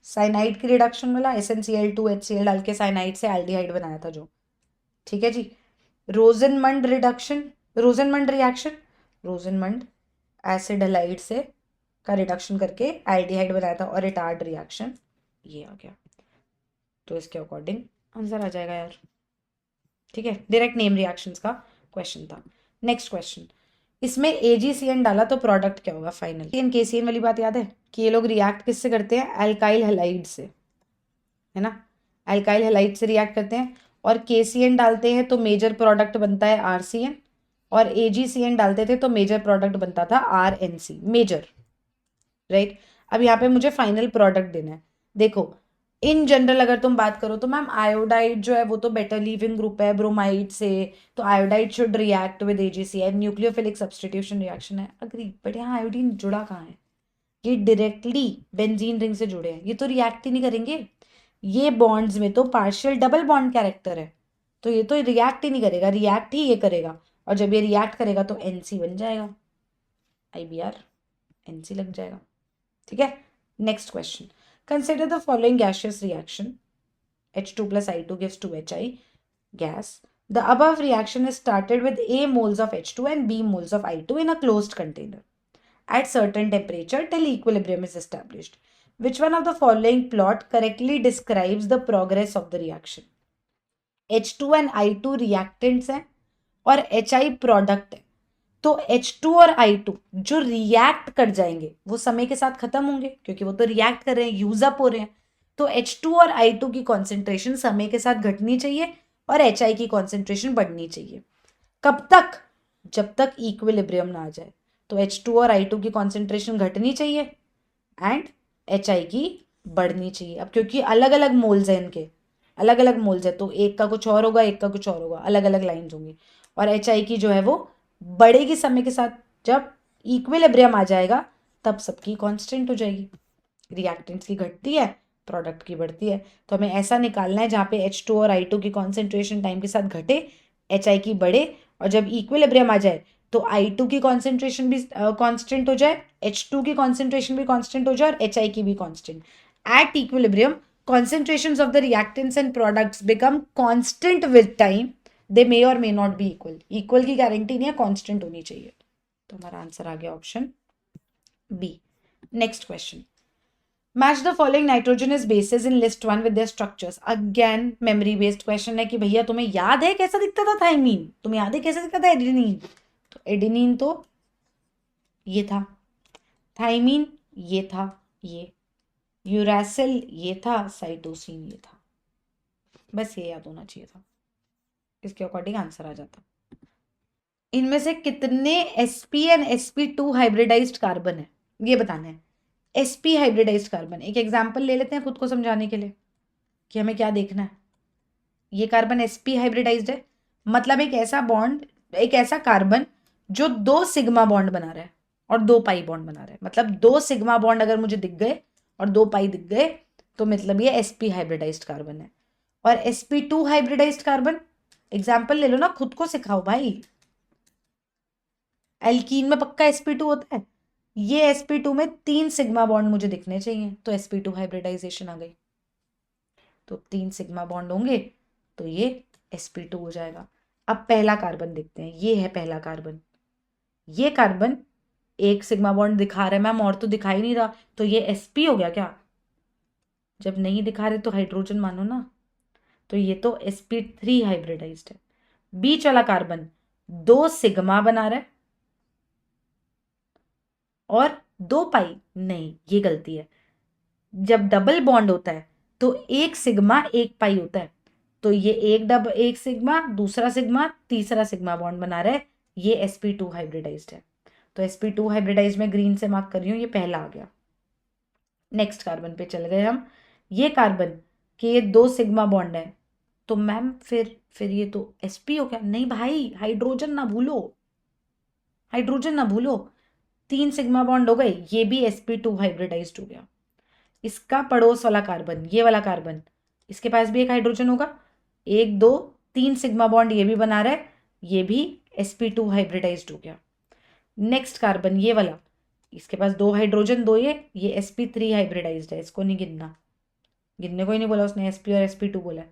Speaker 1: साइनाइड की रिडक्शन वाला, SnCl2HCl डाल के साइनाइड से एल्डिहाइड बनाया था जो, ठीक है जी। Rosenmund reduction, Rosenmund reaction, Rosenmund acid halide से का रिडक्शन करके एल्डिहाइड बनाया था। और रिटार्ड रिएक्शन ये आ गया। तो इसके अकॉर्डिंग आंसर आ जाएगा यार, ठीक है। डायरेक्ट नेम रिएक्शंस का क्वेश्चन था। नेक्स्ट क्वेश्चन, इसमें AgCN डाला तो प्रोडक्ट क्या होगा फाइनल? KCN वाली बात याद है कि ये लोग रिएक्ट किससे करते हैं? अल्काइल हैलाइड से, है ना। अल्काइल हैलाइड से रिएक्ट करते हैं और KCN डालते हैं तो मेजर प्रोडक्ट बनता है RCN, और AgCN डालते थे तो मेजर प्रोडक्ट बनता था RNC, मेजर, राइट। अब यहाँ पे मुझे फाइनल प्रोडक्ट देना है। देखो इन जनरल अगर तुम बात करो तो मैम आयोडाइड जो है वो तो बेटर लीविंग ग्रुप है ब्रोमाइड से, तो iodide should react with AgCN, nucleophilic substitution reaction है, अग्री। बट यहाँ आयोडीन जुड़ा कहाँ है? ये डायरेक्टली बेंजीन रिंग से जुड़े हैं, ये तो रिएक्ट ही नहीं करेंगे। ये बॉन्ड्स में तो पार्शियल डबल बॉन्ड कैरेक्टर है, तो ये तो रिएक्ट ही नहीं करेगा, रिएक्ट ही ये करेगा। और जब ये रिएक्ट करेगा तो NC बन जाएगा, IBR NC लग जाएगा, ठीक है। Next question, consider the following gaseous reaction, H2 plus I2 gives 2HI gas. The above reaction is started with A moles of H2 and B moles of I2 in a closed container at certain temperature till equilibrium is established. Which one of the following plot correctly describes the progress of the reaction? H2 and I2 reactants हैं और HI product है। तो H2 और I2 जो react कर जाएंगे वो समय के साथ खत्म होंगे, क्योंकि वो तो रिएक्ट कर रहे हैं, यूज अप हो रहे हैं। तो H2 और I2 की कॉन्सेंट्रेशन समय के साथ घटनी चाहिए और HI की कॉन्सेंट्रेशन बढ़नी चाहिए। कब तक? जब तक इक्विलिब्रियम ना आ जाए। तो H2 और I2 की कॉन्सेंट्रेशन घटनी चाहिए एंड HI की बढ़नी चाहिए। अब क्योंकि अलग अलग मोल्स हैं इनके, अलग अलग मोल्स है, तो एक का कुछ और होगा, एक का कुछ और होगा, अलग अलग लाइन्स होंगी। और HI की जो है वो बढ़ेगी समय के साथ। जब इक्विलिब्रियम आ जाएगा तब सबकी कांस्टेंट हो जाएगी। रिएक्टेंट्स की घटती है, प्रोडक्ट की बढ़ती है। तो हमें ऐसा निकालना है जहाँ पे H2 और I2 की कॉन्सेंट्रेशन टाइम के साथ घटे, HI की बढ़े, और जब इक्विलिब्रियम आ जाए तो I2 की कॉन्सेंट्रेशन भी कांस्टेंट हो जाए, H2 की कॉन्सेंट्रेशन भी कांस्टेंट हो जाए और HI की भी constant. At equilibrium concentrations of the reactants and products become constant with time. They may or may not be equal. Equal की गारंटी नहीं है, कांस्टेंट होनी चाहिए। तो हमारा आंसर आ गया option B. Next question, match the following nitrogenous bases in list 1 with their structures. Again memory based question है कि भैया तुम्हें याद है कैसा दिखता था थाइमीन, तुम्हें याद है कैसा दिखता था एडेनिन? तो एडेनिन तो ये था, थाइमीन ये था, ये यूरासिल ये था, साइटोसिन ये था। बस ये याद होना चाहिए था, इसके अकॉर्डिंग आंसर आ जाता। इनमें से कितने sp and sp2 hybridised carbon है ये बताना है। sp हाइब्रिडाइज्ड कार्बन, एक एग्जांपल ले लेते हैं खुद को समझाने के लिए कि हमें क्या देखना है। ये कार्बन sp हाइब्रिडाइज्ड है, मतलब एक ऐसा बॉन्ड, एक ऐसा कार्बन जो 2 सिग्मा बॉन्ड बना रहा है और 2 पाई बॉन्ड बना रहा है। मतलब 2 सिग्मा बॉन्ड अगर मुझे दिख गए और 2 पाई दिख गए तो मतलब ये sp हाइब्रिडाइज्ड कार्बन है। और sp2 हाइब्रिडाइज्ड कार्बन, एग्जाम्पल ले लो ना, खुद को सिखाओ भाई। एल्कीन में पक्का sp2 होता है, ये sp2 में 3 सिग्मा बॉन्ड मुझे दिखने चाहिए, तो sp2 हाइब्रिडाइजेशन आ गई। तो 3 सिग्मा बॉन्ड होंगे तो ये sp2 हो जाएगा। अब पहला कार्बन देखते हैं, ये है पहला कार्बन। ये कार्बन एक सिग्मा बॉन्ड दिखा रहा है मैम, और तो दिखाई नहीं रहा, तो ये sp हो गया क्या? जब नहीं दिखा रहे तो हाइड्रोजन मानो ना, तो ये तो sp3 हाइब्रिडाइज्ड है। बीच वाला कार्बन 2 सिग्मा बना रहा है और 2 पाई, नहीं ये गलती है। जब डबल बॉन्ड होता है तो 1 सिग्मा 1 पाई होता है, तो ये एक सिग्मा, दूसरा सिग्मा, तीसरा सिग्मा बॉन्ड बना रहा है, ये sp2 हाइब्रिडाइज्ड है। तो sp2 हाइब्रिडाइज्ड में ग्रीन से मार्क कर रही हूँ, ये पहला आ गया। नेक्स्ट कार्बन पे चल गए हम। ये कार्बन के ये 2 सिग्मा बॉन्ड है, तो मैम फिर ये तो sp हो गया। नहीं भाई, हाइड्रोजन ना भूलो, हाइड्रोजन ना भूलो, 3 सिग्मा बॉन्ड हो गए, ये भी sp2 हाइब्रिडाइज्ड हो गया। इसका पड़ोस वाला कार्बन, ये वाला कार्बन, इसके पास भी एक हाइड्रोजन होगा, 1 2 3 सिग्मा बॉन्ड ये भी बना रहा है, ये भी sp2 हाइब्रिडाइज्ड हो गया। नेक्स्ट कार्बन ये वाला, इसके पास 2 हाइड्रोजन, 2 ये sp3 हाइब्रिडाइज्ड है, इसको नहीं गिनना, गिनने को ही नहीं बोला उसने, sp और sp2 बोला।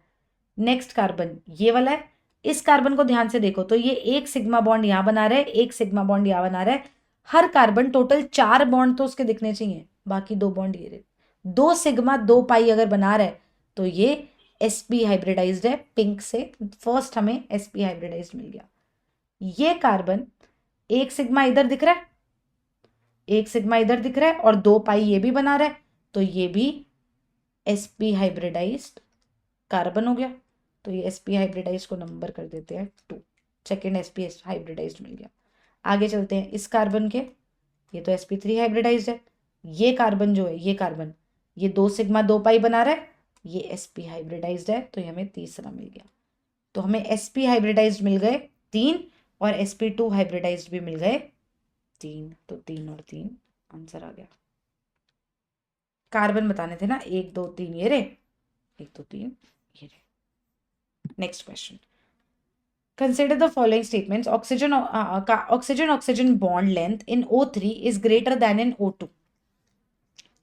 Speaker 1: नेक्स्ट कार्बन ये वाला है, इस कार्बन को ध्यान से देखो तो ये एक सिग्मा बॉन्ड यहां बना रहा है, एक सिग्मा बॉन्ड यहां बना रहा है, हर कार्बन टोटल 4 बॉन्ड तो उसके दिखने चाहिए, बाकी 2 बॉन्ड ये रहे, 2 सिग्मा 2 पाई अगर बना रहा है तो ये sp हाइब्रिडाइज्ड है, पिंक से फर्स्ट हमें sp हाइब्रिडाइज्ड मिल गया। ये कार्बन एक सिग्मा इधर दिख रहा है, एक सिग्मा इधर दिख रहा है और 2 पाई ये भी बना रहा है, तो ये भी sp हाइब्रिडाइज्ड कार्बन हो गया। तो ये sp हाइब्रिडाइज को नंबर कर देते हैं 2, सेकेंड sp हाइब्रिडाइज मिल गया। आगे चलते हैं, इस कार्बन के, ये तो sp3 हाइब्रिडाइज है, ये कार्बन जो है, ये कार्बन, ये 2 सिग्मा 2 पाई बना रहा है, ये sp हाइब्रिडाइज है, तो ये हमें तीसरा मिल गया। तो हमें sp हाइब्रिडाइज मिल गए 3 और sp2 हाइब्रिडाइज भी मिल गए 3, तो 3 और 3 आंसर आ गया। कार्बन बताने थे ना, 1 2 3 ये रे, 1 2 3 ये रे। Next question. Consider the following statements. Oxygen bond length in O3 is greater than in O2.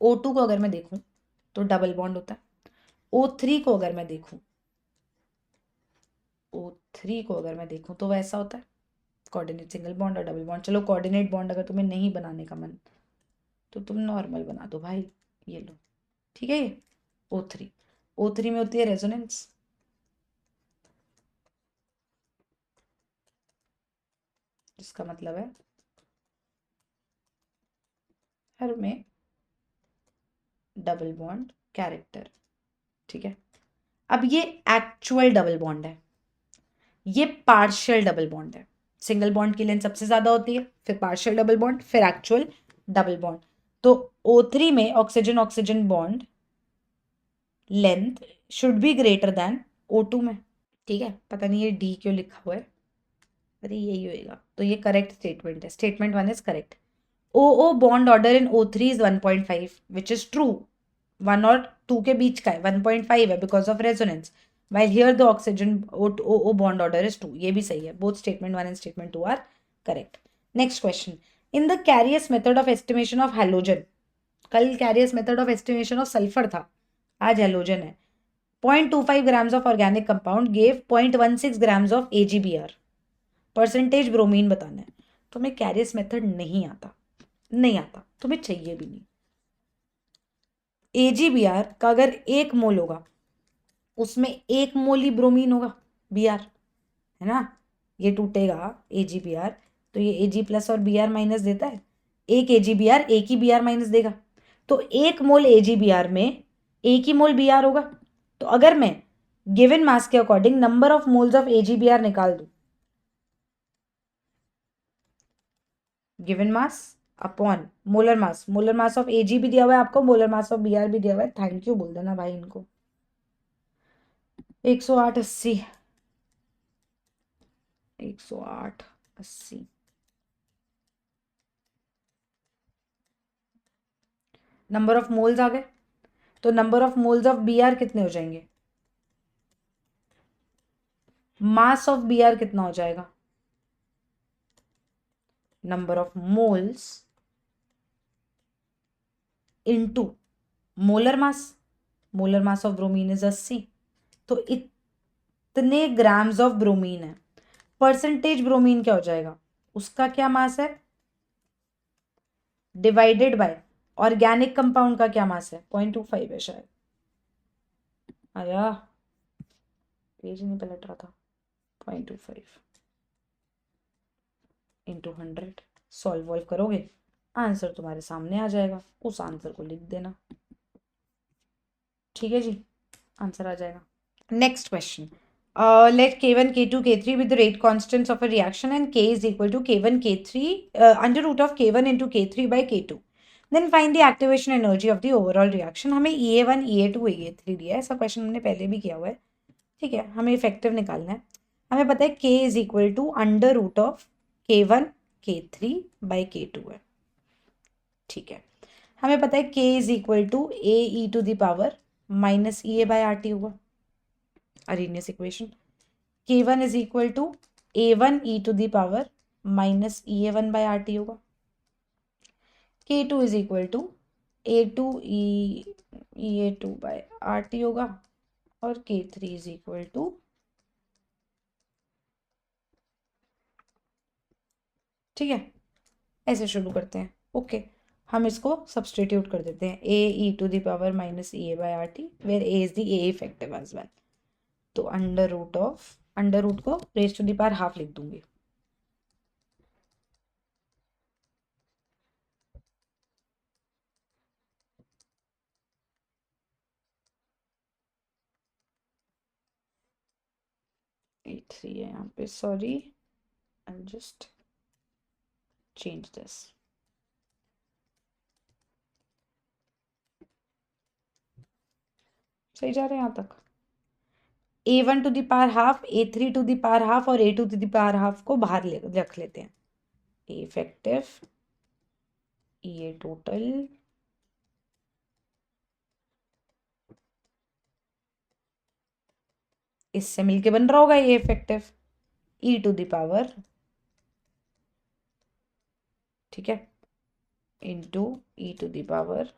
Speaker 1: O2 को अगर मैं देखूं तो डबल बॉन्ड होता है, O3 को अगर मैं देखूं, O3 को अगर मैं देखूं तो वैसा होता है, कोऑर्डिनेट सिंगल बॉन्ड और डबल बॉन्ड। चलो कोऑर्डिनेट बॉन्ड अगर तुम्हें नहीं बनाने का मन तो तुम नॉर्मल बना दो भाई, ये लो, ठीक है। ये O3 में होती है रेजोनेंस, जिसका मतलब है हर में डबल बॉन्ड कैरेक्टर, ठीक है। अब ये एक्चुअल डबल बॉन्ड है, ये पार्शियल डबल बॉन्ड है। सिंगल बॉन्ड की लेंथ सबसे ज्यादा होती है, फिर पार्शियल डबल बॉन्ड, फिर एक्चुअल डबल बॉन्ड। तो O3 में oxygen oxygen bond length should be greater than O2 में, ठीक है। पता नहीं ये डी क्यों लिखा हुआ है, अरे यही होएगा। तो ये करेक्ट स्टेटमेंट है, statement 1 is correct. OO bond order in O3 is 1.5 which is true, 1 और 2 के बीच का है, 1.5 है because of resonance, while here the oxygen OO bond order is 2, ये भी सही है, both statement 1 and statement 2 are correct. Next question, in the Carius method of estimation of halogen, कल Carius method of estimation of sulfur था, आज halogen है, 0.25 grams of organic compound gave 0.16 grams of AgBr, percentage bromine बताना है। तुम्हें Carius method नहीं आता, नहीं आता, तुम्हें चाहिए भी नहीं। AgBr का अगर 1 मोल होगा उसमें 1 मोल ही ब्रोमीन होगा, Br है ना, ये टूटेगा AgBr, तो ये Ag प्लस और Br माइनस देता है, एक AgBr एक ही Br माइनस देगा, तो 1 मोल AgBr में 1 ही मोल Br होगा। तो अगर मैं गिवन मास के according number of moles of AgBr निकाल दूं, given mass upon molar mass of Ag भी दिया हुआ है आपको, मोलर मास ऑफ Br भी दिया हुआ है, थैंक यू बोल देना भाई इनको, 108 80 नंबर ऑफ मोल्स आ गए, तो number of moles of Br कितने हो जाएंगे, मास ऑफ Br कितना हो जाएगा, number of moles into molar mass of bromine is 80, तो इतने ग्राम्स ऑफ ब्रोमीन है। परसेंटेज ब्रोमीन क्या हो जाएगा, उसका क्या मास है डिवाइडेड बाय ऑर्गेनिक कंपाउंड का क्या मास है, 0.25 है शायद, आया पेज नहीं पलट रहा था, 0.25 इंटू 100, सॉल्व वॉल्व करोगे आंसर तुम्हारे सामने आ जाएगा, उस आंसर को लिख देना, ठीक है जी, आंसर आ जाएगा। Next question, let K1 K2 K3 with the rate constants of a reaction and K is equal to K1 K3 under root of K1 into K3 by K2, then find the activation energy of the overall reaction। हमें EA1 EA2 EA3 दिया है, ऐसा question हमने पहले भी किया हुआ है, ठीक है। हमें इफेक्टिव निकालना है, हमें पता है K is equal to under root of K1 K3/K2 है। ठीक है, हमें पता है K is equal to AE⁻ -EA/RT होगा, Arrhenius equation. K1 is equal to A1E⁻ -EA1/RT होगा। K2 is equal to A2E2/RT होगा। और K3 इज इक्वल टू, ठीक है, ऐसे शुरू करते हैं। ओके, हम इसको सब्सटीट्यूट कर देते हैं, AE⁻ -EA/RT, where A is the A effective as well. तो अंडर रूट को raise to the power half लिख दूंगी। A3 है यहाँ पे, sorry, I just change this. सही जा रहे हैं यहाँ तक? A1 to the power half, A3 to the power half और A2 to the power half को बाहर रख लेते हैं। A इफेक्टिव, A टोटल, इससे मिलके बन रहा होगा A effective, E to the power, ठीक है, into E to the power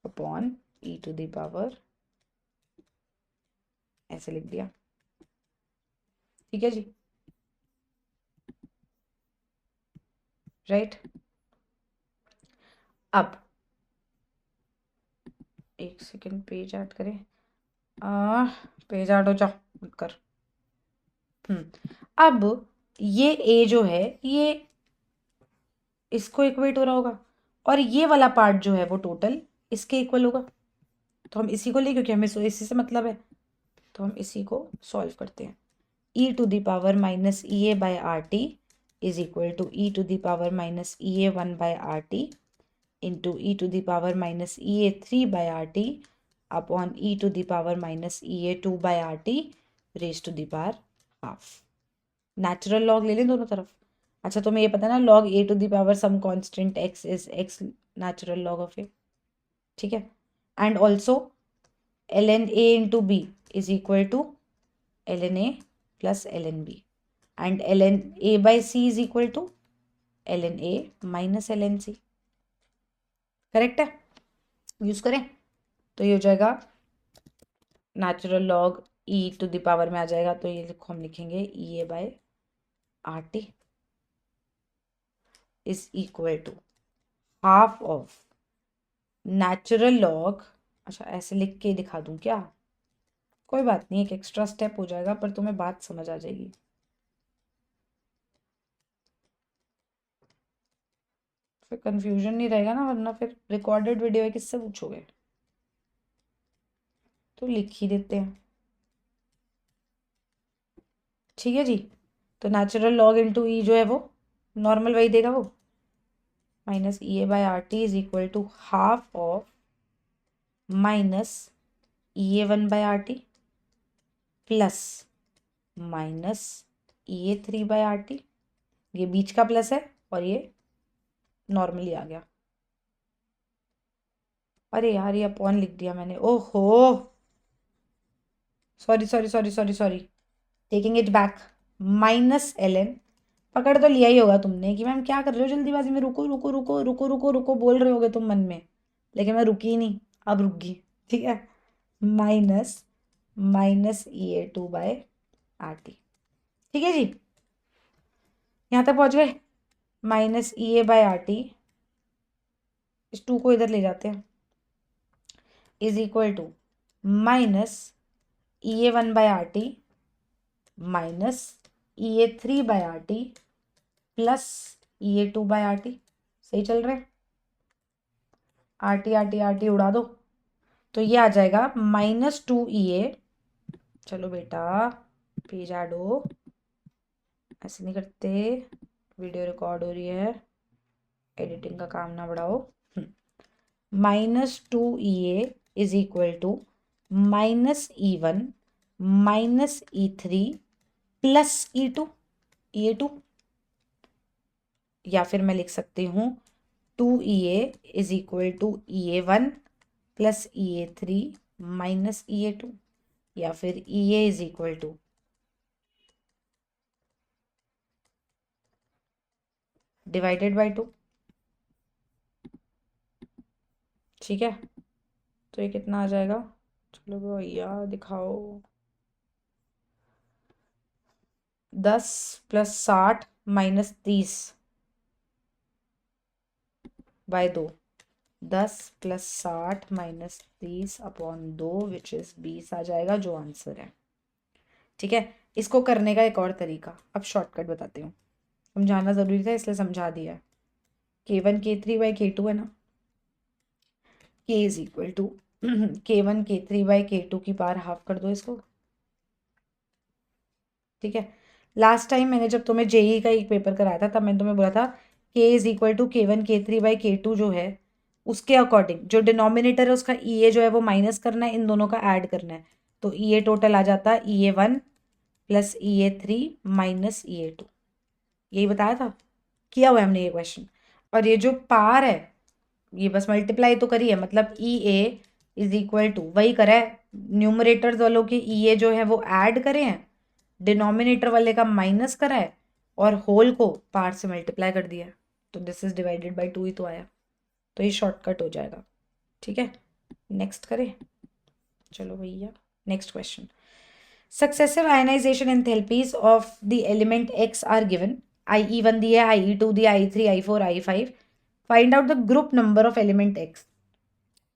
Speaker 1: upon E to the power, ऐसे लिख दिया। ठीक है जी, राइट। अब एक सेकेंड, पेज ऐड करें। पेज ऐड हो जाओ कर। अब ये A जो है ये इसको इक्वेट हो रहा होगा, और ये वाला पार्ट जो है वो टोटल इसके इक्वल होगा। तो हम इसी को ले, क्योंकि हमें इसी से मतलब है, तो हम इसी को सॉल्व करते हैं। E to the power -EA/RT is equal to E to the power -EA1/RT into E to the power -EA3/RT upon E to the power -EA2/RT raise to the power half. Natural log ले लें दोनों तरफ। अच्छा, तुम्हें ये पता ना, log A to the power some constant x is x natural log of A, ठीक है। And also ln A into B is equal to ln A plus ln B, and ln A/C is equal to ln A minus ln C। Correct है, use करें तो ये हो जाएगा natural log E to the power में आ जाएगा, तो ये लिखो, हम लिखेंगे EA/RT is equal to half of natural log. अच्छा, ऐसे लिख के दिखा दूं क्या? कोई बात नहीं, एक एक्स्ट्रा स्टेप हो जाएगा, पर तुम्हें बात समझ आ जाएगी। फिर कंफ्यूजन नहीं रहेगा ना, वरना फिर रिकॉर्डेड वीडियो है, किससे पूछोगे? तो लिख ही देते हैं, ठीक है जी। तो नेचुरल लॉग इंटू ई जो है वो नॉर्मल वही देगा, वो -EA/RT is equal to half of -EA1/RT plus -EA3/RT। ये बीच का प्लस है और ये नॉर्मली आ गया। अरे यार, ये अपॉन लिख दिया मैंने, ओहो, sorry sorry sorry sorry sorry, taking it back. -ln, पकड़ तो लिया ही होगा तुमने कि मैम क्या कर रहे हो जल्दीबाजी में, रुको रुको रुको रुको रुको रुको बोल रहे होगे तुम मन में, लेकिन मैं रुकी ही नहीं, अब रुक गई, ठीक है। माइनस -EA2/RT, ठीक है जी, यहाँ तक पहुँच गए। -EA/RT, इस 2 को इधर ले जाते हैं, is equal to -EA1/RT -EA3/RT plus EA2/RT। सही चल रहे हैं? RT RT RT उड़ा दो, तो ये आ जाएगा -2EA। चलो बेटा, पेज ऐड हो, ऐसे नहीं करते, वीडियो रिकॉर्ड हो रही है, एडिटिंग का काम ना बढ़ाओ। -2EA is equal to -E1 -E3 plus E2। EA2, या फिर मैं लिख सकती हूँ 2EA is equal to EA1 plus EA3 minus EA2, या फिर EA is equal to divided by 2। ठीक है, तो ये कितना आ जाएगा? चलो भैया दिखाओ। 10 plus 60 minus 30 by 2। 10 plus 60 minus 30 upon 2 which is 20 आ जाएगा, जो आंसर है। ठीक है, इसको करने का एक और तरीका, अब शॉर्टकट बताती हूँ। समझाना ज़रूरी था इसलिए समझा दिया है। K1 K3 बाई K2 है ना, K is equal to K1 K3 by K2 की पावर हाफ कर दो इसको। ठीक है, लास्ट टाइम मैंने जब तुम्हें जेई का एक पेपर कराया था तब मैंने तुम्हें बोला था K is equal to K1 K3 by K2 जो है उसके अकॉर्डिंग जो डिनोमिनेटर है उसका EA जो है वो माइनस करना है, इन दोनों का ऐड करना है। तो EA टोटल आ जाता है EA1 plus EA3 minus EA2। यही बताया था, किया हुआ है हमने ये क्वेश्चन। और ये जो पार है ये बस मल्टीप्लाई तो करी है, मतलब EA इज इक्वल टू वही करा है, न्यूमरेटर्स वालों के EA जो है वो ऐड करे हैं, डिनोमिनेटर वाले का माइनस करा है, और होल को पार से मल्टीप्लाई कर दिया है। तो दिस इज डिवाइडेड बाय 2 ही तो आया, तो ये शॉर्टकट हो जाएगा। ठीक है, नेक्स्ट करें। चलो भैया, next question. Successive ionization enthalpies of the element X are given. IE1 दी है, IE2 दी है, I3, I4, I5। Find out the group number of element X।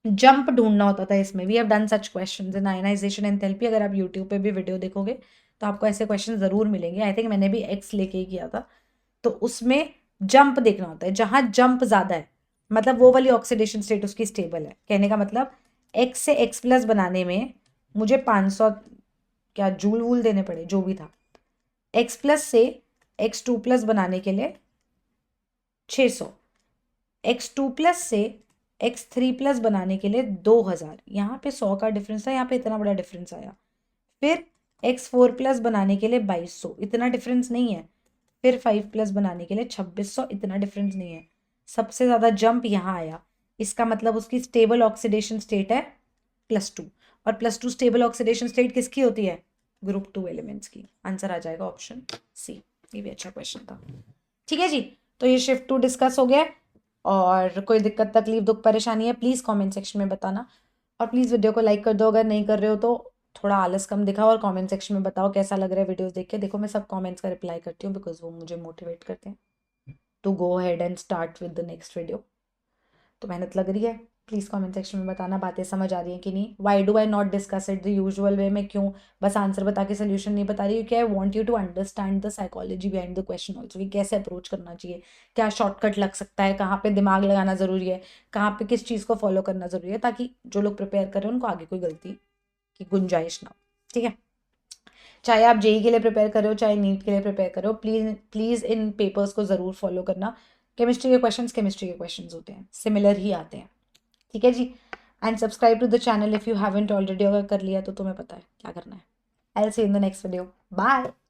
Speaker 1: Jump ढूंढना होता था इसमें। We have done such questions in ionization enthalpy. अगर आप यूट्यूब पे भी वीडियो देखोगे तो आपको ऐसे क्वेश्चन जरूर मिलेंगे। आई थिंक मैंने भी X लेके ही किया था। तो उसमें जंप देखना होता है, जहां जंप ज्यादा है मतलब वो वाली ऑक्सीडेशन स्टेट उसकी स्टेबल है। कहने का मतलब X से X प्लस बनाने में मुझे 500 क्या जूल वूल देने पड़े, जो भी था। X प्लस से X2 प्लस बनाने के लिए 600, X2 प्लस से X3 प्लस बनाने के लिए 2000। यहाँ पे 100 का डिफरेंस था, यहाँ पे इतना बड़ा डिफरेंस आया। फिर X4 प्लस बनाने के लिए 2200, इतना डिफरेंस नहीं है। फिर 5 प्लस बनाने के लिए 2600, इतना डिफरेंस नहीं है। सबसे ज़्यादा जंप यहाँ आया, इसका मतलब उसकी स्टेबल ऑक्सीडेशन स्टेट है +2। और +2 स्टेबल ऑक्सीडेशन स्टेट किसकी होती है? ग्रुप 2 एलिमेंट्स की। आंसर आ जाएगा ऑप्शन सी। ये भी अच्छा क्वेश्चन था। ठीक है जी, तो ये शिफ्ट 2 डिस्कस हो गया। और कोई दिक्कत तकलीफ दुख परेशानी है प्लीज़ कमेंट सेक्शन में बताना। और प्लीज़ वीडियो को लाइक कर दो, अगर नहीं कर रहे हो तो थोड़ा आलस कम दिखाओ और कमेंट सेक्शन में बताओ कैसा लग रहा है वीडियोस देख के। देखो मैं सब कमेंट्स का रिप्लाई करती हूँ बिकॉज वो मुझे मोटिवेट करते हैं to go ahead and start with the next video. तो मेहनत लग रही है, प्लीज़ कमेंट सेक्शन में बताना बातें समझ आ रही हैं कि नहीं। Why do I not discuss it the usual way में? क्यों बस आंसर बता के सोल्यूशन नहीं बता रही? क्योंकि I want you to understand the psychology behind the question also, कि कैसे अप्रोच करना चाहिए, क्या शॉर्टकट लग सकता है, कहाँ पे दिमाग लगाना ज़रूरी है, कहाँ पे किस चीज़ को फॉलो करना ज़रूरी है, ताकि जो लोग प्रिपेयर कर रहे हैं उनको आगे कोई गलती की गुंजाइश ना हो। ठीक है, चाहे आप जेई के लिए प्रिपेयर कर रहे हो चाहे नीट के लिए प्रिपेयर कर रहे हो, प्लीज़ प्लीज़ इन पेपर्स को ज़रूर फॉलो करना। केमिस्ट्री के क्वेश्चंस होते हैं, सिमिलर ही आते हैं। ठीक है जी, and subscribe to the channel if you haven't already. अगर कर लिया तो तुम्हें पता है क्या करना है। I will see you in the next video. Bye.